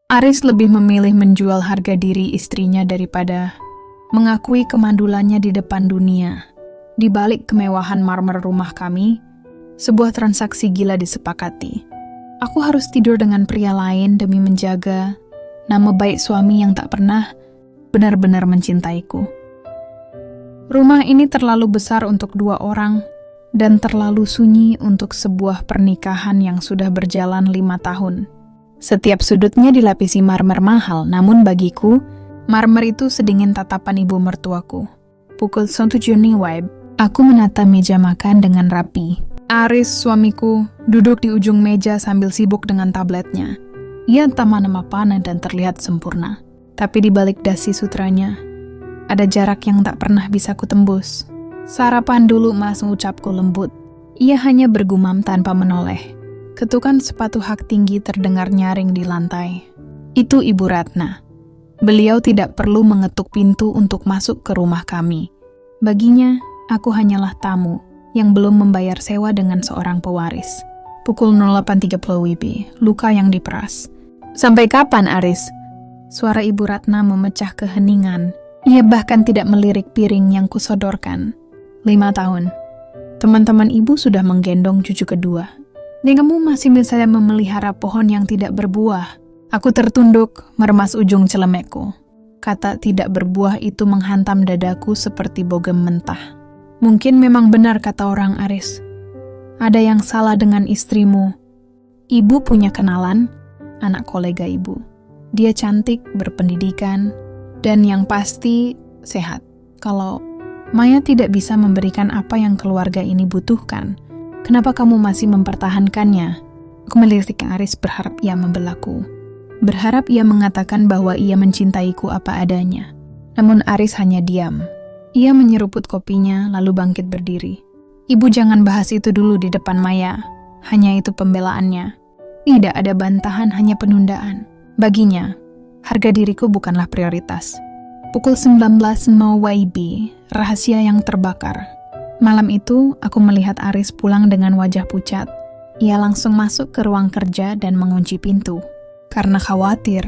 Aris lebih memilih menjual harga diri istrinya daripada mengakui kemandulannya di depan dunia. Di balik kemewahan marmer rumah kami, sebuah transaksi gila disepakati. Aku harus tidur dengan pria lain demi menjaga nama baik suami yang tak pernah benar-benar mencintaiku. Rumah ini terlalu besar untuk 2 orang dan terlalu sunyi untuk sebuah pernikahan yang sudah berjalan 5 tahun. Setiap sudutnya dilapisi marmer mahal, namun bagiku, marmer itu sedingin tatapan ibu mertuaku. Pukul 1 Juni WIB, aku menata meja makan dengan rapi. Aris, suamiku, duduk di ujung meja sambil sibuk dengan tabletnya. Ia tak mana panah dan terlihat sempurna. Tapi di balik dasi sutranya, ada jarak yang tak pernah bisa kutembus. Sarapan dulu, Mas, ucapku lembut. Ia hanya bergumam tanpa menoleh. Ketukan sepatu hak tinggi terdengar nyaring di lantai. Itu Ibu Ratna. Beliau tidak perlu mengetuk pintu untuk masuk ke rumah kami. Baginya, aku hanyalah tamu yang belum membayar sewa dengan seorang pewaris. Pukul 08.30 WIB, luka yang diperas. Sampai kapan, Aris? Suara Ibu Ratna memecah keheningan. Ia bahkan tidak melirik piring yang kusodorkan. 5 tahun. Teman-teman ibu sudah menggendong cucu kedua. Dan kamu masih bisa memelihara pohon yang tidak berbuah. Aku tertunduk, meremas ujung celemekku. Kata tidak berbuah itu menghantam dadaku seperti bogem mentah. Mungkin memang benar kata orang, Aris. Ada yang salah dengan istrimu. Ibu punya kenalan, anak kolega ibu. Dia cantik, berpendidikan, dan yang pasti sehat. Kalau Maya tidak bisa memberikan apa yang keluarga ini butuhkan, kenapa kamu masih mempertahankannya? Aku melirik Aris berharap ia membelaku. Berharap ia mengatakan bahwa ia mencintaiku apa adanya. Namun Aris hanya diam. Ia menyeruput kopinya lalu bangkit berdiri. Ibu jangan bahas itu dulu di depan Maya. Hanya itu pembelaannya. Tidak ada bantahan, hanya penundaan. Baginya, harga diriku bukanlah prioritas. Pukul 19.00 WIB, rahasia yang terbakar. Malam itu, aku melihat Aris pulang dengan wajah pucat. Ia langsung masuk ke ruang kerja dan mengunci pintu. Karena khawatir,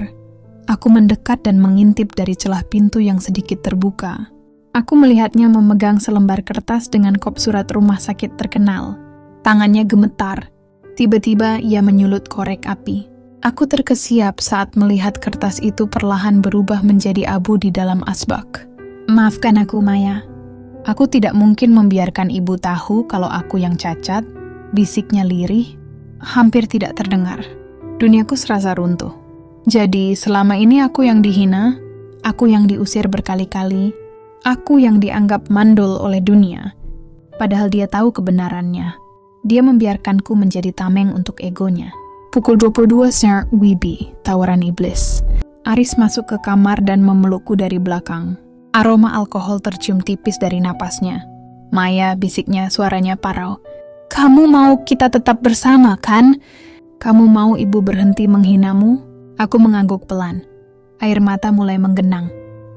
aku mendekat dan mengintip dari celah pintu yang sedikit terbuka. Aku melihatnya memegang selembar kertas dengan kop surat rumah sakit terkenal. Tangannya gemetar. Tiba-tiba ia menyulut korek api. Aku terkesiap saat melihat kertas itu perlahan berubah menjadi abu di dalam asbak. Maafkan aku, Maya. Aku tidak mungkin membiarkan ibu tahu kalau aku yang cacat, bisiknya lirih, hampir tidak terdengar. Duniaku serasa runtuh. Jadi selama ini aku yang dihina, aku yang diusir berkali-kali, aku yang dianggap mandul oleh dunia. Padahal dia tahu kebenarannya. Dia membiarkanku menjadi tameng untuk egonya. Pukul 22 WIB, tawaran iblis. Aris masuk ke kamar dan memelukku dari belakang. Aroma alkohol tercium tipis dari napasnya. Maya, bisiknya, suaranya parau. Kamu mau kita tetap bersama, kan? Kamu mau ibu berhenti menghinamu? Aku mengangguk pelan. Air mata mulai menggenang.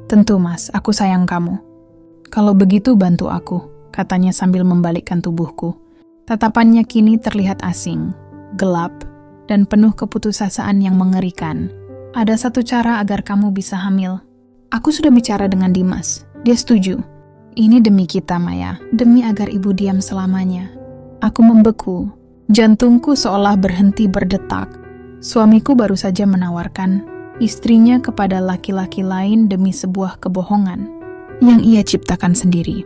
Tentu, Mas, aku sayang kamu. Kalau begitu bantu aku, katanya sambil membalikkan tubuhku. Tatapannya kini terlihat asing, gelap, dan penuh keputusasaan yang mengerikan. Ada satu cara agar kamu bisa hamil. Aku sudah bicara dengan Dimas. Dia setuju. Ini demi kita, Maya. Demi agar ibu diam selamanya. Aku membeku. Jantungku seolah berhenti berdetak. Suamiku baru saja menawarkan istrinya kepada laki-laki lain demi sebuah kebohongan yang ia ciptakan sendiri.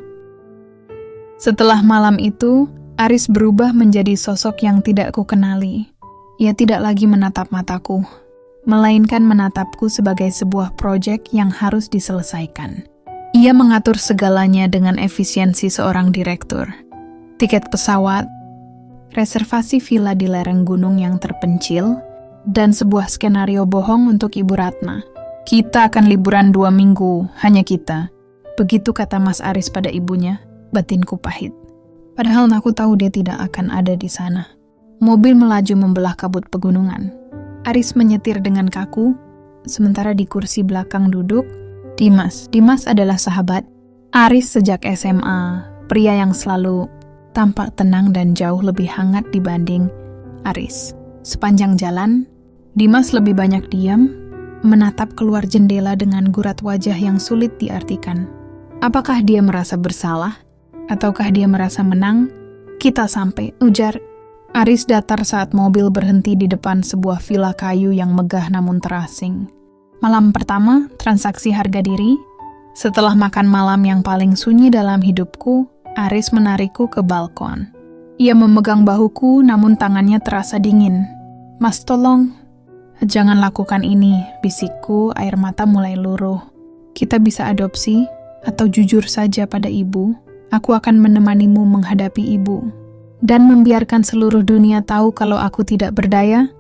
Setelah malam itu, Aris berubah menjadi sosok yang tidak kukenali. Ia tidak lagi menatap mataku, melainkan menatapku sebagai sebuah proyek yang harus diselesaikan. Ia mengatur segalanya dengan efisiensi seorang direktur. Tiket pesawat, reservasi villa di lereng gunung yang terpencil, dan sebuah skenario bohong untuk Ibu Ratna. Kita akan liburan 2 minggu, hanya kita. Begitu kata Mas Aris pada ibunya, batinku pahit. Padahal aku tahu dia tidak akan ada di sana. Mobil melaju membelah kabut pegunungan. Aris menyetir dengan kaku, sementara di kursi belakang duduk Dimas. Dimas adalah sahabat Aris sejak SMA, pria yang selalu tampak tenang dan jauh lebih hangat dibanding Aris. Sepanjang jalan, Dimas lebih banyak diam, menatap keluar jendela dengan gurat wajah yang sulit diartikan. Apakah dia merasa bersalah? Ataukah dia merasa menang? Kita sampai, ujar. Aris datar saat mobil berhenti di depan sebuah villa kayu yang megah namun terasing. Malam pertama, transaksi harga diri. Setelah makan malam yang paling sunyi dalam hidupku, Aris menarikku ke balkon. Ia memegang bahuku namun tangannya terasa dingin. Mas, tolong. Jangan lakukan ini, bisikku, air mata mulai luruh. Kita bisa adopsi, atau jujur saja pada ibu. Aku akan menemanimu menghadapi ibu. Dan membiarkan seluruh dunia tahu kalau aku tidak berdaya?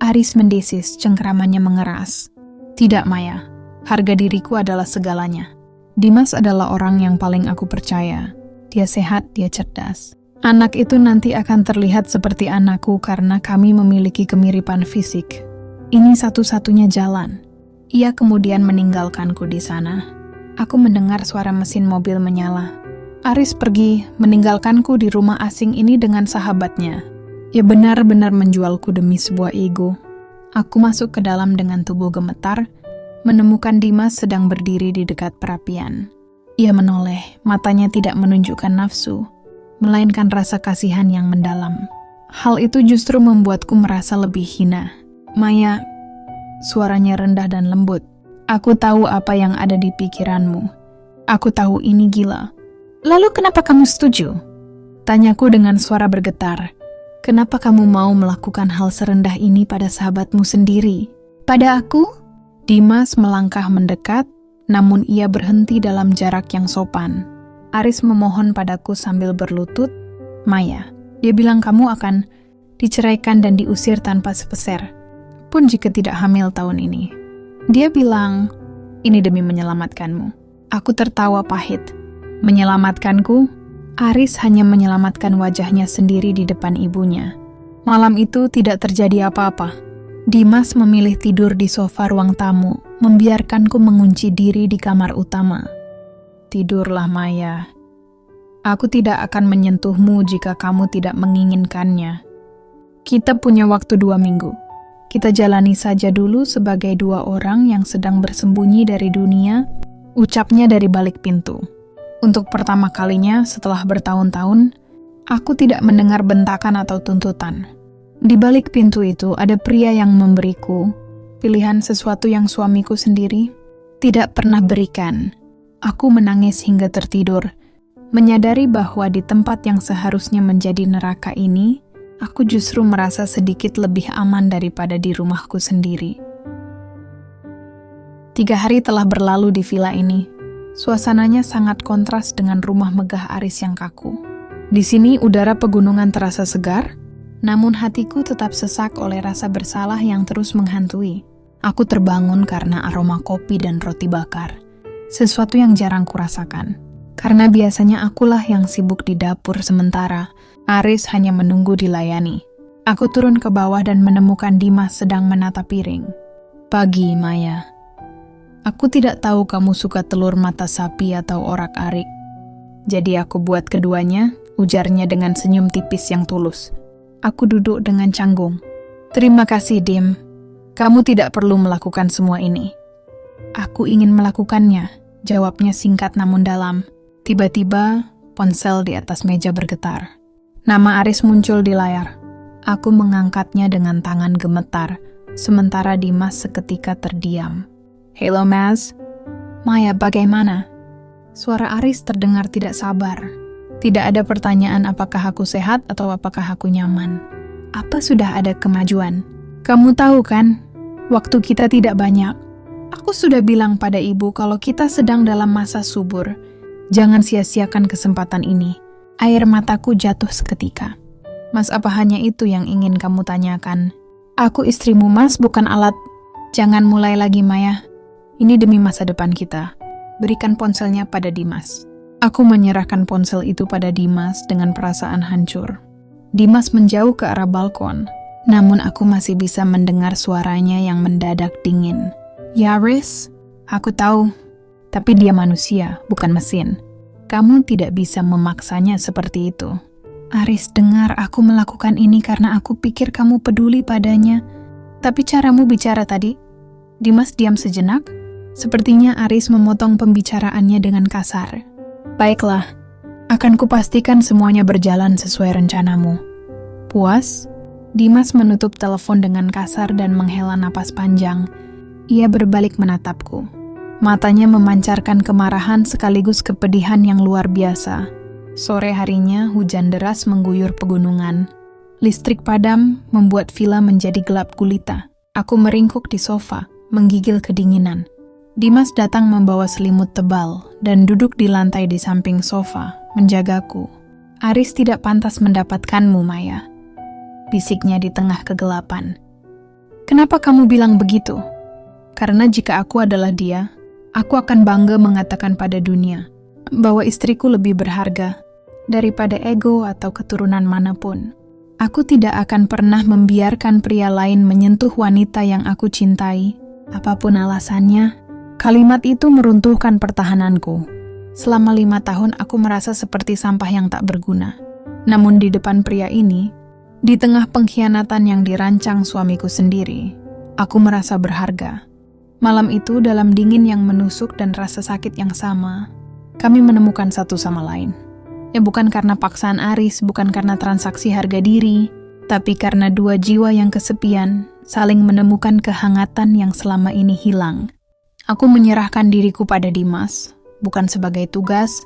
Aris mendesis, cengkeramannya mengeras. Tidak, Maya. Harga diriku adalah segalanya. Dimas adalah orang yang paling aku percaya. Dia sehat, dia cerdas. Anak itu nanti akan terlihat seperti anakku karena kami memiliki kemiripan fisik. Ini satu-satunya jalan. Ia kemudian meninggalkanku di sana. Aku mendengar suara mesin mobil menyala. Aris pergi, meninggalkanku di rumah asing ini dengan sahabatnya. Ia benar-benar menjualku demi sebuah ego. Aku masuk ke dalam dengan tubuh gemetar, menemukan Dimas sedang berdiri di dekat perapian. Ia menoleh, matanya tidak menunjukkan nafsu, melainkan rasa kasihan yang mendalam. Hal itu justru membuatku merasa lebih hina. Maya, suaranya rendah dan lembut. Aku tahu apa yang ada di pikiranmu. Aku tahu ini gila. Lalu kenapa kamu setuju? Tanyaku dengan suara bergetar. Kenapa kamu mau melakukan hal serendah ini pada sahabatmu sendiri? Pada aku? Dimas melangkah mendekat, namun ia berhenti dalam jarak yang sopan. Aris memohon padaku sambil berlutut. Maya, dia bilang kamu akan diceraikan dan diusir tanpa sepeser. Pun jika tidak hamil tahun ini. Dia bilang, ini demi menyelamatkanmu. Aku tertawa pahit. Menyelamatkanku? Aris hanya menyelamatkan wajahnya sendiri di depan ibunya. Malam itu tidak terjadi apa-apa. Dimas memilih tidur di sofa ruang tamu, membiarkanku mengunci diri di kamar utama. Tidurlah, Maya. Aku tidak akan menyentuhmu jika kamu tidak menginginkannya. Kita punya waktu 2 minggu. Kita jalani saja dulu sebagai 2 orang yang sedang bersembunyi dari dunia, ucapnya dari balik pintu. Untuk pertama kalinya setelah bertahun-tahun, aku tidak mendengar bentakan atau tuntutan. Di balik pintu itu ada pria yang memberiku pilihan sesuatu yang suamiku sendiri tidak pernah berikan. Aku menangis hingga tertidur, menyadari bahwa di tempat yang seharusnya menjadi neraka ini, aku justru merasa sedikit lebih aman daripada di rumahku sendiri. 3 hari telah berlalu di villa ini. Suasananya sangat kontras dengan rumah megah Aris yang kaku. Di sini udara pegunungan terasa segar, namun hatiku tetap sesak oleh rasa bersalah yang terus menghantui. Aku terbangun karena aroma kopi dan roti bakar. Sesuatu yang jarang kurasakan. Karena biasanya akulah yang sibuk di dapur sementara Aris hanya menunggu dilayani. Aku turun ke bawah dan menemukan Dimas sedang menata piring. Pagi, Maya. Aku tidak tahu kamu suka telur mata sapi atau orak-arik. Jadi aku buat keduanya, ujarnya dengan senyum tipis yang tulus. Aku duduk dengan canggung. Terima kasih, Dim. Kamu tidak perlu melakukan semua ini. Aku ingin melakukannya, jawabnya singkat namun dalam. Tiba-tiba, ponsel di atas meja bergetar. Nama Aris muncul di layar. Aku mengangkatnya dengan tangan gemetar, sementara Dimas seketika terdiam. Hello, Mas. Maya, bagaimana? Suara Aris terdengar tidak sabar. Tidak ada pertanyaan apakah aku sehat atau apakah aku nyaman. Apa sudah ada kemajuan? Kamu tahu kan, waktu kita tidak banyak. Aku sudah bilang pada ibu kalau kita sedang dalam masa subur. Jangan sia-siakan kesempatan ini. Air mataku jatuh seketika. Mas, apa hanya itu yang ingin kamu tanyakan? Aku istrimu, Mas, bukan alat. Jangan mulai lagi, Maya. Ini demi masa depan kita. Berikan ponselnya pada Dimas. Aku menyerahkan ponsel itu pada Dimas dengan perasaan hancur. Dimas menjauh ke arah balkon, namun aku masih bisa mendengar suaranya yang mendadak dingin. Ya, Aris, aku tahu, tapi dia manusia, bukan mesin. Kamu tidak bisa memaksanya seperti itu. Aris, dengar, aku melakukan ini karena aku pikir kamu peduli padanya. Tapi caramu bicara tadi, Dimas diam sejenak. Sepertinya Aris memotong pembicaraannya dengan kasar. Baiklah, akan kupastikan semuanya berjalan sesuai rencanamu. Puas? Dimas menutup telepon dengan kasar dan menghela napas panjang. Ia berbalik menatapku. Matanya memancarkan kemarahan sekaligus kepedihan yang luar biasa. Sore harinya hujan deras mengguyur pegunungan. Listrik padam membuat villa menjadi gelap gulita. Aku meringkuk di sofa, menggigil kedinginan. Dimas datang membawa selimut tebal dan duduk di lantai di samping sofa, menjagaku. Aris tidak pantas mendapatkanmu, Maya. Bisiknya di tengah kegelapan. Kenapa kamu bilang begitu? Karena jika aku adalah dia, aku akan bangga mengatakan pada dunia bahwa istriku lebih berharga daripada ego atau keturunan manapun. Aku tidak akan pernah membiarkan pria lain menyentuh wanita yang aku cintai, apapun alasannya. Kalimat itu meruntuhkan pertahananku. Selama 5 tahun aku merasa seperti sampah yang tak berguna. Namun di depan pria ini, di tengah pengkhianatan yang dirancang suamiku sendiri, aku merasa berharga. Malam itu dalam dingin yang menusuk dan rasa sakit yang sama, kami menemukan satu sama lain. Ya bukan karena paksaan Aris, bukan karena transaksi harga diri, tapi karena dua jiwa yang kesepian, saling menemukan kehangatan yang selama ini hilang. Aku menyerahkan diriku pada Dimas, bukan sebagai tugas,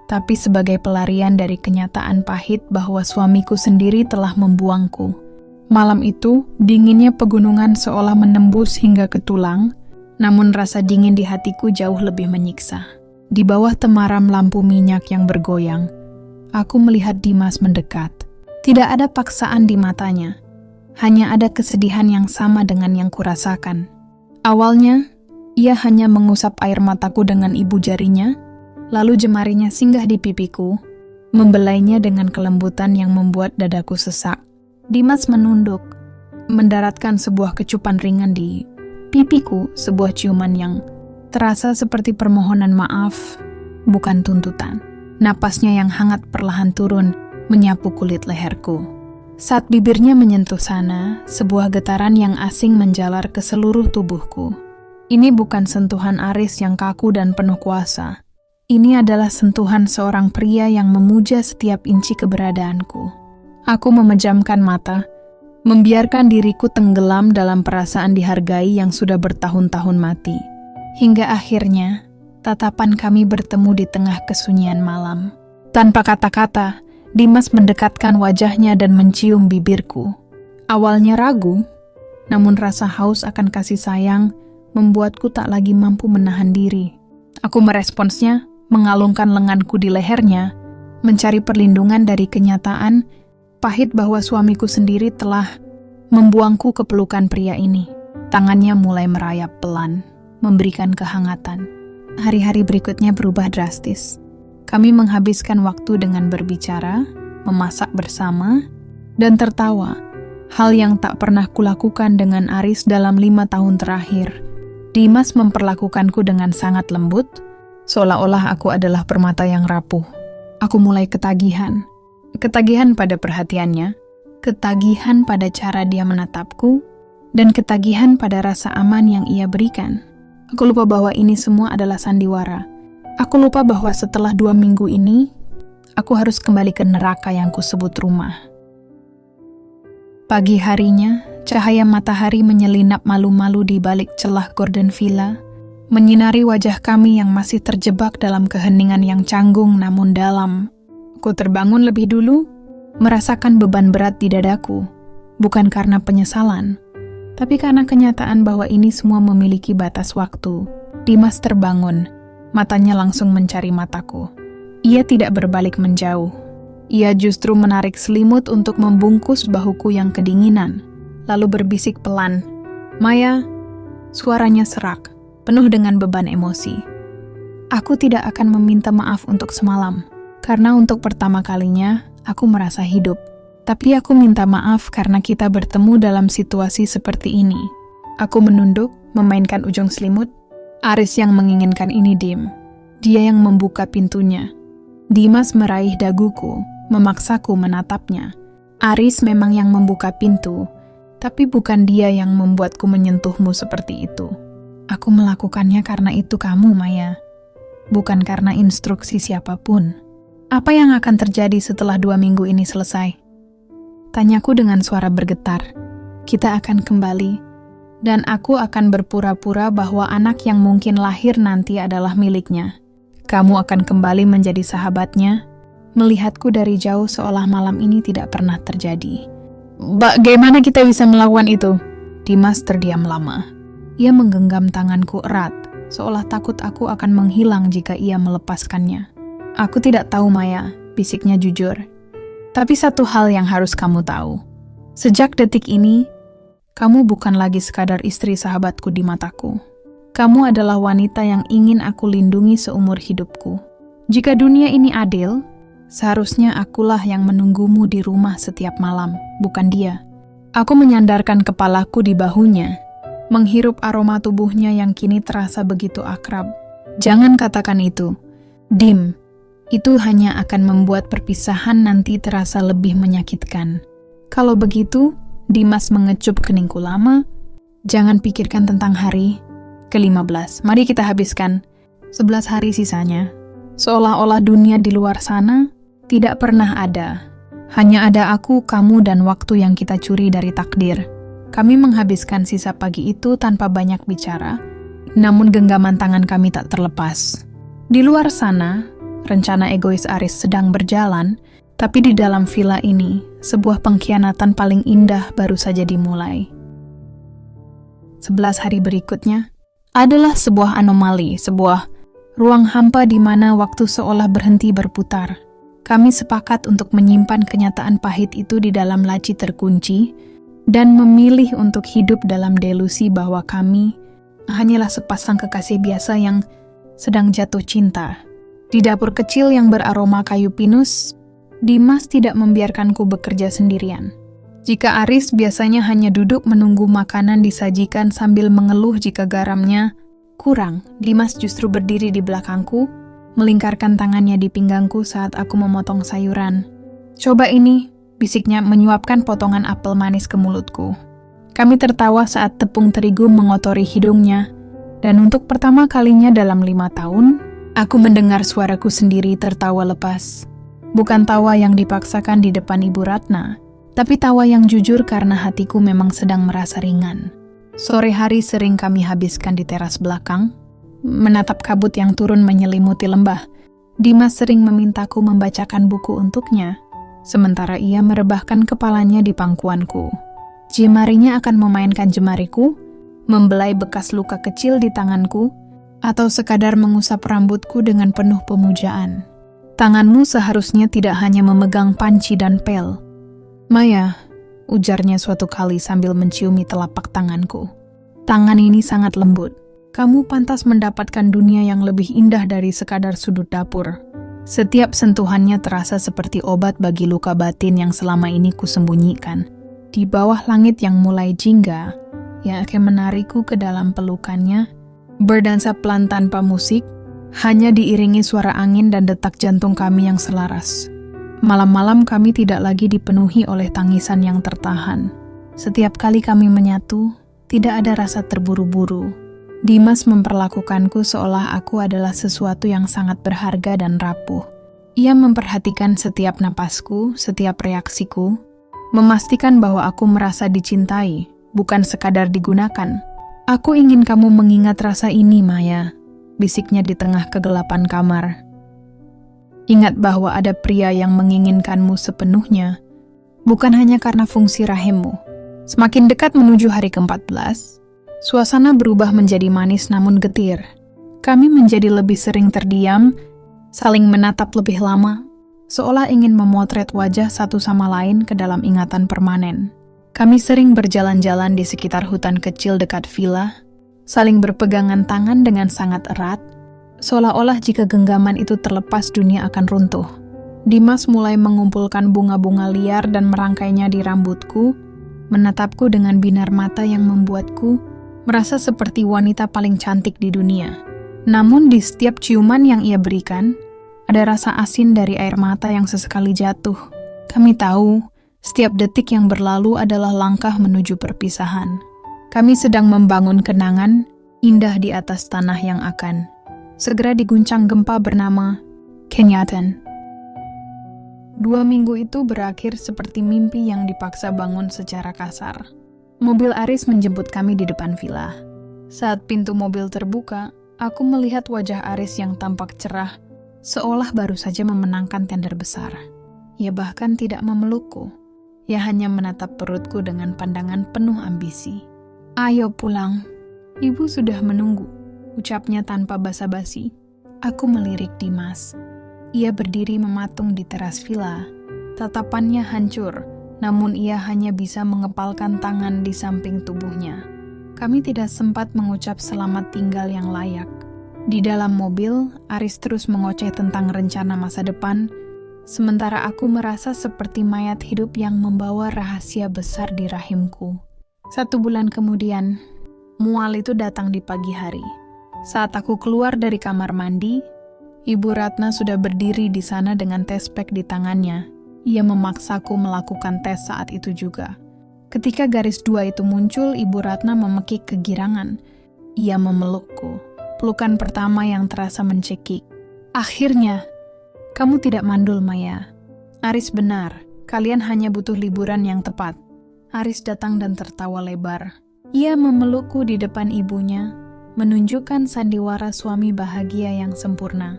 tapi sebagai pelarian dari kenyataan pahit bahwa suamiku sendiri telah membuangku. Malam itu, dinginnya pegunungan seolah menembus hingga ke tulang, namun rasa dingin di hatiku jauh lebih menyiksa. Di bawah temaram lampu minyak yang bergoyang, aku melihat Dimas mendekat. Tidak ada paksaan di matanya, hanya ada kesedihan yang sama dengan yang kurasakan. Awalnya, ia hanya mengusap air mataku dengan ibu jarinya, lalu jemarinya singgah di pipiku, membelainya dengan kelembutan yang membuat dadaku sesak. Dimas menunduk, mendaratkan sebuah kecupan ringan di pipiku, sebuah ciuman yang terasa seperti permohonan maaf, bukan tuntutan. Napasnya yang hangat perlahan turun, menyapu kulit leherku. Saat bibirnya menyentuh sana, sebuah getaran yang asing menjalar ke seluruh tubuhku. Ini bukan sentuhan Aris yang kaku dan penuh kuasa. Ini adalah sentuhan seorang pria yang memuja setiap inci keberadaanku. Aku memejamkan mata, membiarkan diriku tenggelam dalam perasaan dihargai yang sudah bertahun-tahun mati. Hingga akhirnya, tatapan kami bertemu di tengah kesunyian malam. Tanpa kata-kata, Dimas mendekatkan wajahnya dan mencium bibirku. Awalnya ragu, namun rasa haus akan kasih sayang membuatku tak lagi mampu menahan diri. Aku meresponsnya, mengalungkan lenganku di lehernya, mencari perlindungan dari kenyataan pahit bahwa suamiku sendiri telah membuangku ke pelukan pria ini. Tangannya mulai merayap pelan, memberikan kehangatan. Hari-hari berikutnya berubah drastis. Kami menghabiskan waktu dengan berbicara, memasak bersama, dan tertawa. Hal yang tak pernah kulakukan dengan Aris dalam 5 tahun terakhir. Dimas memperlakukanku dengan sangat lembut, seolah-olah aku adalah permata yang rapuh. Aku mulai ketagihan. Ketagihan pada perhatiannya, ketagihan pada cara dia menatapku, dan ketagihan pada rasa aman yang ia berikan. Aku lupa bahwa ini semua adalah sandiwara. Aku lupa bahwa setelah 2 minggu ini, aku harus kembali ke neraka yang kusebut rumah. Pagi harinya, cahaya matahari menyelinap malu-malu di balik celah gorden villa, menyinari wajah kami yang masih terjebak dalam keheningan yang canggung namun dalam. Ku terbangun lebih dulu, merasakan beban berat di dadaku, bukan karena penyesalan, tapi karena kenyataan bahwa ini semua memiliki batas waktu. Dimas terbangun, matanya langsung mencari mataku. Ia tidak berbalik menjauh. Ia justru menarik selimut untuk membungkus bahuku yang kedinginan, lalu berbisik pelan, "Maya," suaranya serak, penuh dengan beban emosi. Aku tidak akan meminta maaf untuk semalam, karena untuk pertama kalinya aku merasa hidup. Tapi aku minta maaf karena kita bertemu dalam situasi seperti ini. Aku menunduk, memainkan ujung selimut. Aris yang menginginkan ini diem. Dia yang membuka pintunya. Dimas meraih daguku, memaksaku menatapnya. Aris memang yang membuka pintu, tapi bukan dia yang membuatku menyentuhmu seperti itu. Aku melakukannya karena itu kamu, Maya. Bukan karena instruksi siapapun. Apa yang akan terjadi setelah 2 minggu ini selesai? Tanyaku dengan suara bergetar. Kita akan kembali, dan aku akan berpura-pura bahwa anak yang mungkin lahir nanti adalah miliknya. Kamu akan kembali menjadi sahabatnya, melihatku dari jauh seolah malam ini tidak pernah terjadi. Bagaimana kita bisa melakukan itu? Dimas terdiam lama. Ia menggenggam tanganku erat, seolah takut aku akan menghilang jika ia melepaskannya. Aku tidak tahu, Maya, bisiknya jujur. Tapi satu hal yang harus kamu tahu. Sejak detik ini, kamu bukan lagi sekadar istri sahabatku di mataku. Kamu adalah wanita yang ingin aku lindungi seumur hidupku. Jika dunia ini adil, seharusnya akulah yang menunggumu di rumah setiap malam, bukan dia. Aku menyandarkan kepalaku di bahunya, menghirup aroma tubuhnya yang kini terasa begitu akrab. Jangan katakan itu. Dim, itu hanya akan membuat perpisahan nanti terasa lebih menyakitkan. Kalau begitu, Dimas mengecup keningku lama. Jangan pikirkan tentang hari ke-15. Mari kita habiskan 11 hari sisanya. Seolah-olah dunia di luar sana tidak pernah ada. Hanya ada aku, kamu, dan waktu yang kita curi dari takdir. Kami menghabiskan sisa pagi itu tanpa banyak bicara, namun genggaman tangan kami tak terlepas. Di luar sana, rencana egois Aris sedang berjalan, tapi di dalam villa ini, sebuah pengkhianatan paling indah baru saja dimulai. 11 hari berikutnya adalah sebuah anomali, sebuah ruang hampa di mana waktu seolah berhenti berputar. Kami sepakat untuk menyimpan kenyataan pahit itu di dalam laci terkunci dan memilih untuk hidup dalam delusi bahwa kami hanyalah sepasang kekasih biasa yang sedang jatuh cinta. Di dapur kecil yang beraroma kayu pinus, Dimas tidak membiarkanku bekerja sendirian. Jika Aris biasanya hanya duduk menunggu makanan disajikan sambil mengeluh jika garamnya kurang, Dimas justru berdiri di belakangku, melingkarkan tangannya di pinggangku saat aku memotong sayuran. Coba ini, bisiknya menyuapkan potongan apel manis ke mulutku. Kami tertawa saat tepung terigu mengotori hidungnya, dan untuk pertama kalinya dalam 5 tahun, aku mendengar suaraku sendiri tertawa lepas. Bukan tawa yang dipaksakan di depan Ibu Ratna, tapi tawa yang jujur karena hatiku memang sedang merasa ringan. Sore hari sering kami habiskan di teras belakang, menatap kabut yang turun menyelimuti lembah. Dimas sering memintaku membacakan buku untuknya, sementara ia merebahkan kepalanya di pangkuanku. Jemarinya akan memainkan jemariku, membelai bekas luka kecil di tanganku, atau sekadar mengusap rambutku dengan penuh pemujaan. Tanganmu seharusnya tidak hanya memegang panci dan pel. Maya, ujarnya suatu kali sambil menciumi telapak tanganku. Tangan ini sangat lembut. Kamu pantas mendapatkan dunia yang lebih indah dari sekadar sudut dapur. Setiap sentuhannya terasa seperti obat bagi luka batin yang selama ini kusembunyikan. Di bawah langit yang mulai jingga, yang akan menarikku ke dalam pelukannya, berdansa pelan tanpa musik, hanya diiringi suara angin dan detak jantung kami yang selaras. Malam-malam kami tidak lagi dipenuhi oleh tangisan yang tertahan. Setiap kali kami menyatu, tidak ada rasa terburu-buru. Dimas memperlakukanku seolah aku adalah sesuatu yang sangat berharga dan rapuh. Ia memperhatikan setiap napasku, setiap reaksiku, memastikan bahwa aku merasa dicintai, bukan sekadar digunakan. Aku ingin kamu mengingat rasa ini, Maya, bisiknya di tengah kegelapan kamar. Ingat bahwa ada pria yang menginginkanmu sepenuhnya, bukan hanya karena fungsi rahimmu. Semakin dekat menuju hari ke-14, suasana berubah menjadi manis namun getir. Kami menjadi lebih sering terdiam, saling menatap lebih lama, seolah ingin memotret wajah satu sama lain ke dalam ingatan permanen. Kami sering berjalan-jalan di sekitar hutan kecil dekat villa, saling berpegangan tangan dengan sangat erat, seolah-olah jika genggaman itu terlepas dunia akan runtuh. Dimas mulai mengumpulkan bunga-bunga liar dan merangkainya di rambutku, menatapku dengan binar mata yang membuatku merasa seperti wanita paling cantik di dunia. Namun di setiap ciuman yang ia berikan, ada rasa asin dari air mata yang sesekali jatuh. Kami tahu, setiap detik yang berlalu adalah langkah menuju perpisahan. Kami sedang membangun kenangan indah di atas tanah yang akan segera diguncang gempa bernama Kenyatan. 2 minggu itu berakhir seperti mimpi yang dipaksa bangun secara kasar. Mobil Aris menjemput kami di depan villa. Saat pintu mobil terbuka, aku melihat wajah Aris yang tampak cerah, seolah baru saja memenangkan tender besar. Ia bahkan tidak memelukku. Ia hanya menatap perutku dengan pandangan penuh ambisi. "Ayo pulang. Ibu sudah menunggu," ucapnya tanpa basa-basi. Aku melirik Dimas. Ia berdiri mematung di teras villa. Tatapannya hancur, namun ia hanya bisa mengepalkan tangan di samping tubuhnya. Kami tidak sempat mengucap selamat tinggal yang layak. Di dalam mobil, Aris terus mengoceh tentang rencana masa depan, sementara aku merasa seperti mayat hidup yang membawa rahasia besar di rahimku. 1 bulan kemudian, mual itu datang di pagi hari. Saat aku keluar dari kamar mandi, Ibu Ratna sudah berdiri di sana dengan tes pack di tangannya. Ia memaksaku melakukan tes saat itu juga. Ketika garis 2 itu muncul, Ibu Ratna memekik kegirangan. Ia memelukku. Pelukan pertama yang terasa mencekik. "Akhirnya, kamu tidak mandul, Maya." "Aris benar, kalian hanya butuh liburan yang tepat." Aris datang dan tertawa lebar. Ia memelukku di depan ibunya, menunjukkan sandiwara suami bahagia yang sempurna.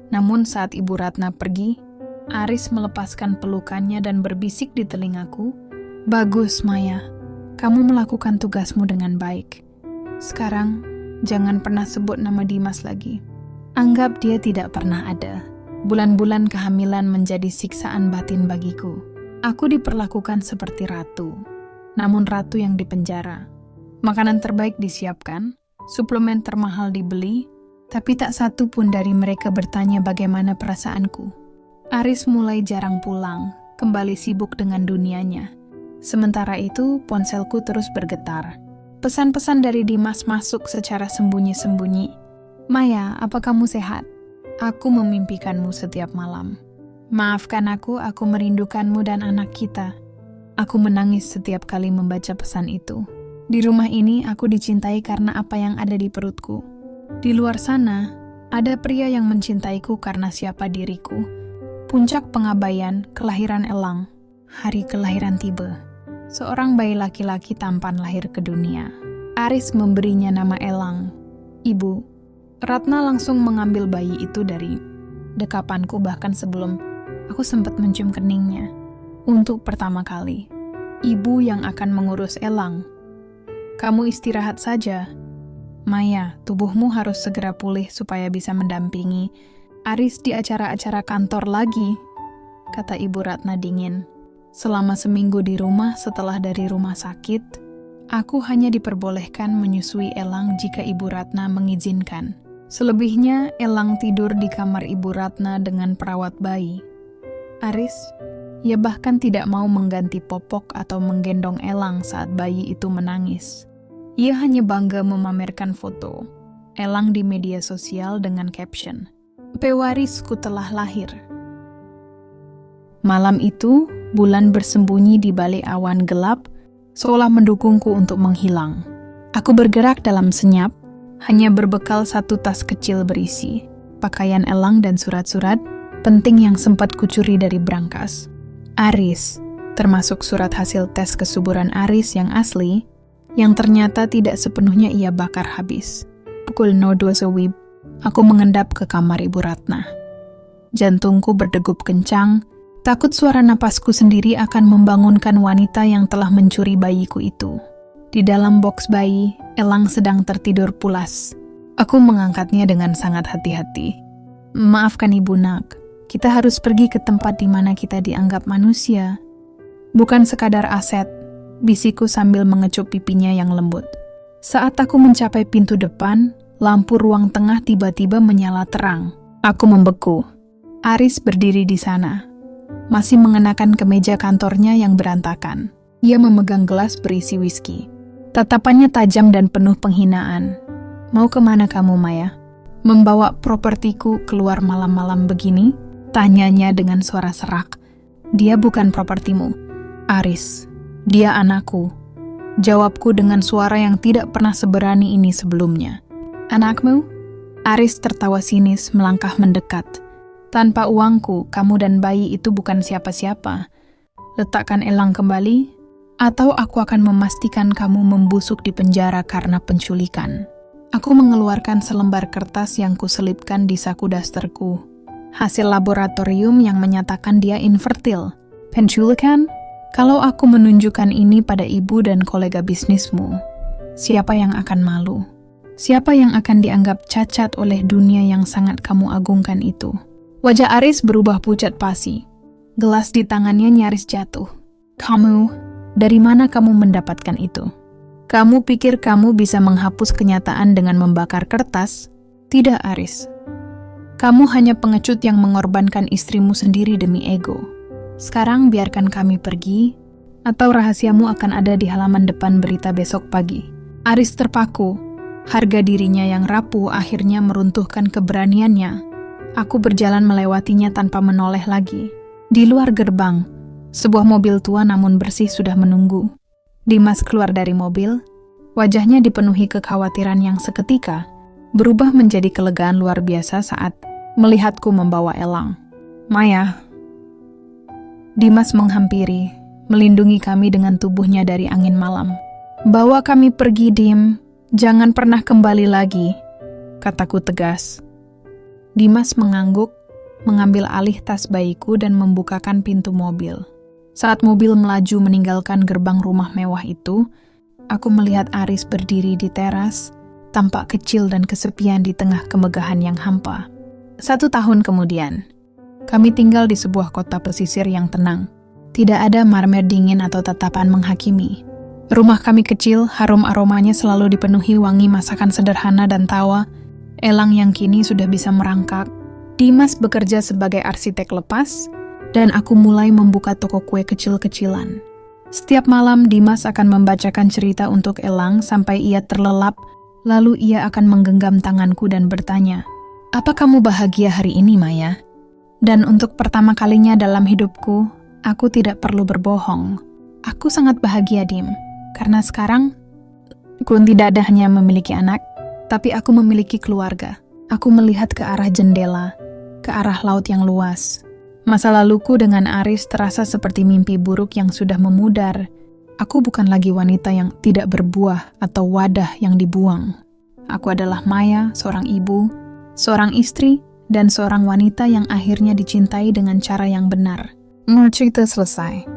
Namun saat Ibu Ratna pergi, Aris melepaskan pelukannya dan berbisik di telingaku, "Bagus, Maya. Kamu melakukan tugasmu dengan baik. Sekarang, jangan pernah sebut nama Dimas lagi. Anggap dia tidak pernah ada." Bulan-bulan kehamilan menjadi siksaan batin bagiku. Aku diperlakukan seperti ratu, namun ratu yang dipenjara. Makanan terbaik disiapkan, suplemen termahal dibeli, tapi tak satu pun dari mereka bertanya bagaimana perasaanku. Aris mulai jarang pulang, kembali sibuk dengan dunianya. Sementara itu, ponselku terus bergetar. Pesan-pesan dari Dimas masuk secara sembunyi-sembunyi. "Maya, apa kamu sehat? Aku memimpikanmu setiap malam. Maafkan aku merindukanmu dan anak kita." Aku menangis setiap kali membaca pesan itu. Di rumah ini aku dicintai karena apa yang ada di perutku. Di luar sana, ada pria yang mencintaiku karena siapa diriku. Puncak pengabaian, kelahiran Elang. Hari kelahiran tiba. Seorang bayi laki-laki tampan lahir ke dunia. Aris memberinya nama Elang. Ibu Ratna langsung mengambil bayi itu dari dekapanku bahkan sebelum aku sempat mencium keningnya. Untuk pertama kali, ibu yang akan mengurus Elang. "Kamu istirahat saja. Maya, tubuhmu harus segera pulih supaya bisa mendampingi Aris di acara-acara kantor lagi," kata Ibu Ratna dingin. Selama seminggu di rumah setelah dari rumah sakit, aku hanya diperbolehkan menyusui Elang jika Ibu Ratna mengizinkan. Selebihnya, Elang tidur di kamar Ibu Ratna dengan perawat bayi. Aris, ia bahkan tidak mau mengganti popok atau menggendong Elang saat bayi itu menangis. Ia hanya bangga memamerkan foto Elang di media sosial dengan caption, "Pewarisku telah lahir." Malam itu, bulan bersembunyi di balik awan gelap, seolah mendukungku untuk menghilang. Aku bergerak dalam senyap, hanya berbekal 1 tas kecil berisi pakaian Elang dan surat-surat penting yang sempat kucuri dari brankas. Aris, termasuk surat hasil tes kesuburan Aris yang asli, yang ternyata tidak sepenuhnya ia bakar habis. Pukul 02 WIB, aku mengendap ke kamar Ibu Ratna. Jantungku berdegup kencang, takut suara napasku sendiri akan membangunkan wanita yang telah mencuri bayiku itu. Di dalam boks bayi, Elang sedang tertidur pulas. Aku mengangkatnya dengan sangat hati-hati. "Maafkan Ibu Nak, kita harus pergi ke tempat di mana kita dianggap manusia. Bukan sekadar aset," bisikku sambil mengecup pipinya yang lembut. Saat aku mencapai pintu depan, lampu ruang tengah tiba-tiba menyala terang. Aku membeku. Aris berdiri di sana, masih mengenakan kemeja kantornya yang berantakan. Ia memegang gelas berisi whisky. Tatapannya tajam dan penuh penghinaan. "Mau kemana kamu, Maya? Membawa propertiku keluar malam-malam begini?" Tanyanya dengan suara serak. "Dia bukan propertimu, Aris. Dia anakku." Jawabku dengan suara yang tidak pernah seberani ini sebelumnya. Anakmu? Aris tertawa sinis melangkah mendekat. Tanpa uangku, kamu dan bayi itu bukan siapa-siapa. Letakkan Elang kembali, atau aku akan memastikan kamu membusuk di penjara karena penculikan. Aku mengeluarkan selembar kertas yang kuselipkan di saku dasterku. Hasil laboratorium yang menyatakan dia infertil. Penculikan? Kalau aku menunjukkan ini pada ibu dan kolega bisnismu, siapa yang akan malu? Siapa yang akan dianggap cacat oleh dunia yang sangat kamu agungkan itu? Wajah Aris berubah pucat pasi. Gelas di tangannya nyaris jatuh. Kamu, dari mana kamu mendapatkan itu? Kamu pikir kamu bisa menghapus kenyataan dengan membakar kertas? Tidak, Aris. Kamu hanya pengecut yang mengorbankan istrimu sendiri demi ego. Sekarang biarkan kami pergi, atau rahasiamu akan ada di halaman depan berita besok pagi. Aris terpaku. Harga dirinya yang rapuh akhirnya meruntuhkan keberaniannya. Aku berjalan melewatinya tanpa menoleh lagi. Di luar gerbang, sebuah mobil tua namun bersih sudah menunggu. Dimas keluar dari mobil, wajahnya dipenuhi kekhawatiran yang seketika berubah menjadi kelegaan luar biasa saat melihatku membawa Elang. Maya. Dimas menghampiri, melindungi kami dengan tubuhnya dari angin malam. Bawa kami pergi, Dim. Jangan pernah kembali lagi, kataku tegas. Dimas mengangguk, mengambil alih tas bayiku dan membukakan pintu mobil. Saat mobil melaju meninggalkan gerbang rumah mewah itu, aku melihat Aris berdiri di teras, tampak kecil dan kesepian di tengah kemegahan yang hampa. 1 tahun kemudian, kami tinggal di sebuah kota pesisir yang tenang. Tidak ada marmer dingin atau tatapan menghakimi. Rumah kami kecil, harum aromanya selalu dipenuhi wangi masakan sederhana dan tawa. Elang yang kini sudah bisa merangkak. Dimas bekerja sebagai arsitek lepas, dan aku mulai membuka toko kue kecil-kecilan. Setiap malam Dimas akan membacakan cerita untuk Elang sampai ia terlelap, lalu ia akan menggenggam tanganku dan bertanya, "Apa kamu bahagia hari ini, Maya?" Dan untuk pertama kalinya dalam hidupku, aku tidak perlu berbohong. Aku sangat bahagia, Dim. Karena sekarang, aku tidak ada hanya memiliki anak, tapi aku memiliki keluarga. Aku melihat ke arah jendela, ke arah laut yang luas. Masa laluku dengan Aris terasa seperti mimpi buruk yang sudah memudar. Aku bukan lagi wanita yang tidak berbuah atau wadah yang dibuang. Aku adalah Maya, seorang ibu, seorang istri, dan seorang wanita yang akhirnya dicintai dengan cara yang benar. Cerita selesai.